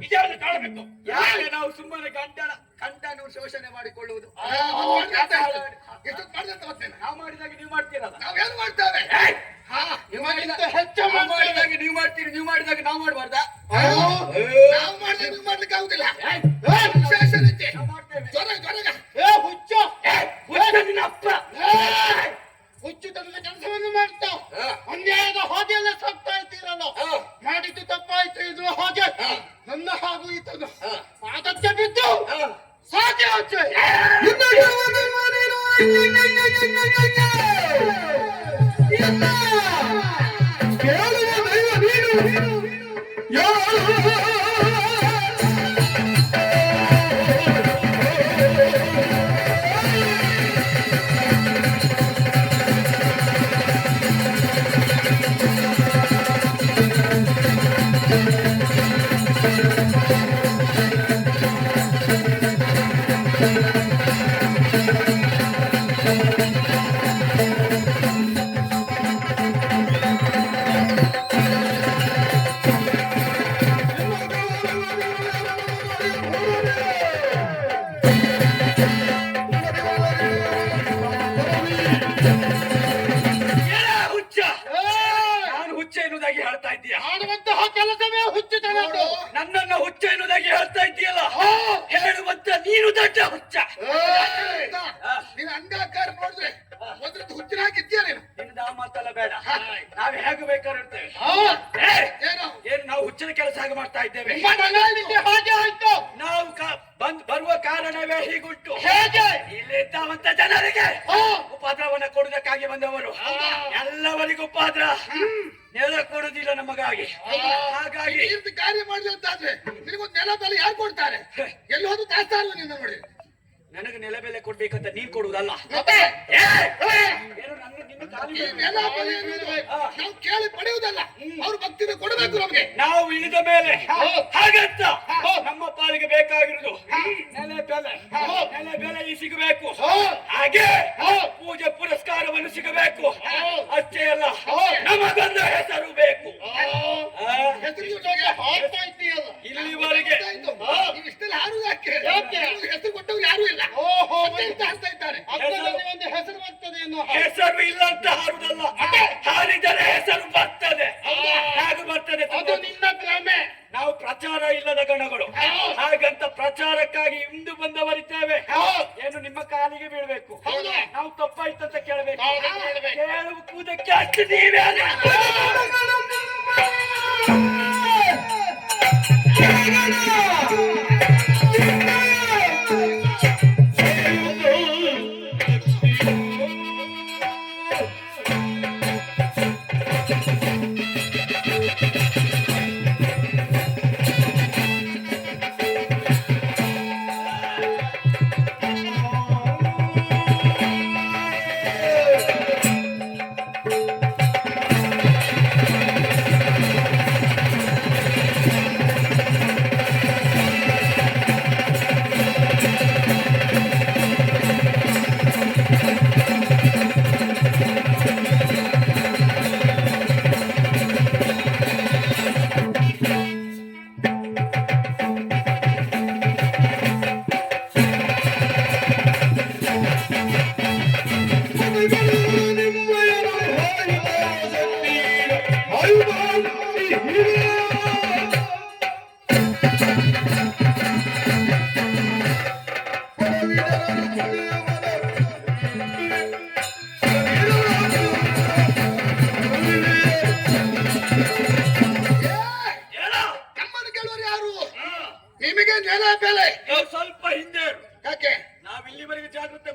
ಇದನ್ನು ಕಾಣಬೇಕು. ಯಾಕೆ ನಾವು ಸುಮ್ಮನೆ ಕಂಠನು ಶೋಷಣೆ ಮಾಡಿಕೊಳ್ಳುವುದು? ನಾವು ಮಾಡಿದಾಗ ನೀವು ಮಾಡ್ತೀರಲ್ಲ, ನಾವೇನು ಮಾಡ್ತೇವೆ? ಮಾಡಿದಾಗ ನೀವು ಮಾಡ್ತೀರಿ, ನೀವು ಮಾಡಿದಾಗ ನಾವು ಮಾಡಬಾರ್ದ? ನಾವು ಮಾಡಿದಾಗ ನೀವು ಮಾಡ್ಲಿಕ್ಕೆ ಆಗುದಿಲ್ಲ. ಹುಚ್ಚು ತನ್ನ ಕೆಲಸವನ್ನು ಮಾಡ್ತಾ ಅನ್ಯಾಯದ ಹಾದಿಯೆಲ್ಲ ಸಾಕ್ತಾ ಇದ್ದೀರಲ್ಲ. ಮಾಡಿದ್ದು ತಪ್ಪಾಯ್ತು, ಇದು ಹಾಗೆ ನನ್ನ ಹಾಗೂ ಈತನು ಅದಕ್ಕೆ ಬಿದ್ದು ಸಾಧ್ಯ ನನ್ನನ್ನು ಹುಚ್ಚ ಎನ್ನುವುದಾಗಿ ಹೇಳ್ತಾ ಇದ್ದೀಯಲ್ಲ, ಹೇಳುವಂತ ನೀನು ದೊಡ್ಡ ಹುಚ್ಚ. ನೀನು ಅಂಡಾಕಾರ ನೋಡಿದ್ರೆ ಮೊದಲು ಹುಚ್ಚಿನಾಗಿದ್ದೀಯ ನೀನು. ನಿನ್ನ ಮಾತಲ್ಲ ಬೇಡ, ನಾವು ಹೇಗೆ ಬೇಕಾದ್ರೆ ಇರ್ತೇವೆ. ಏನು ನಾವು ಹುಚ್ಚನ ಕೆಲಸ ಹಾಗೆ ಮಾಡ್ತಾ ಇದ್ದೇವೆ? ಹಾಗೆ ಆಯ್ತು. ನಾವು ಬರುವ ಕಾರಣವೇ ಹೀಗುಂಟು. ಹೇಗೆ? ಇಲ್ಲಿದ್ದವಂತ ಜನರಿಗೆ ಉಪದ್ರವನ್ನ ಕೊಡುವುದಕ್ಕಾಗಿ ಬಂದವರು. ಎಲ್ಲವರಿಗೂ ಉಪದ್ರ ನೆಲ ಕೊಡುವುದಿಲ್ಲ ನಮಗಾಗಿ. ಹಾಗಾಗಿ ಕಾರ್ಯ ಮಾಡಿದಂತಾದ್ರೆ ನಿನಗೊಂದು ನೆಲ ಬೆಲೆ ಯಾರು ಕೊಡ್ತಾರೆ? ಎಲ್ಲಿ ಹೋದ್ರು ದಾಸ್ತಾರು ನಿನ್ನ ನೋಡಿ. ನನಗೆ ನೆಲ ಬೆಲೆ ಕೊಡ್ಬೇಕಂತ ನೀನ್ ಕೊಡುವುದಲ್ಲ. ನಾವು ಕೇಳಿ ಪಡೆಯುವುದಲ್ಲ, ಅವ್ರು ಭಕ್ತಿನ ಕೊಡಬೇಕು ನಮ್ಗೆ. ನಾವು ಇಳಿದ ಮೇಲೆ ಹಾಗಂತ ನಮ್ಮ ಪಾಲಿಗೆ ಬೇಕಾಗಿರುವುದು ನೆಲೆ ಬೆಲೆ ಸಿಗಬೇಕು. ಹಾಗೆ ಪೂಜೆ ಪುರಸ್ಕಾರವನ್ನು ಸಿಗಬೇಕು. ಅಷ್ಟೇ ಅಲ್ಲ, ನಮಗೊಂದು ಹೆಸರು ಬೇಕು. ಇಲ್ಲಿವರೆಗೆ ಇಷ್ಟೆಲ್ಲ ಯಾರು ಯಾಕೆ ಹೆಸರು ಕೊಟ್ಟವ್ರು ಯಾರು ಇಲ್ಲ. ಹೆಸರು ಬರ್ತದೆ ಎನ್ನುವ ಹೆಸರು ಇಲ್ಲ ಅಂತ ಹಾರುದಲ್ಲ, ಹಾರಿದರೆ ಹೆಸರು ಬರ್ತದೆ. ಹೇಗೆ ಬರ್ತದೆ? ಅದು ನಿನ್ನ ಭ್ರಮೆ. ನಾವು ಪ್ರಚಾರ ಇಲ್ಲದ ಗಣಗಳು. ಹಾಗಂತ ಪ್ರಚಾರಕ್ಕಾಗಿ ಇಂದು ಬಂದವರಿದ್ದೇವೆ. ಏನು ನಿಮ್ಮ ಕಾಲಿಗೆ ಬೀಳ್ಬೇಕು. ನಾವು ತಪ್ಪಾಯ್ತಂತ ಕೇಳಬೇಕು. ಕೇಳುವುದಕ್ಕೆ ಅಷ್ಟು ನೀವೇ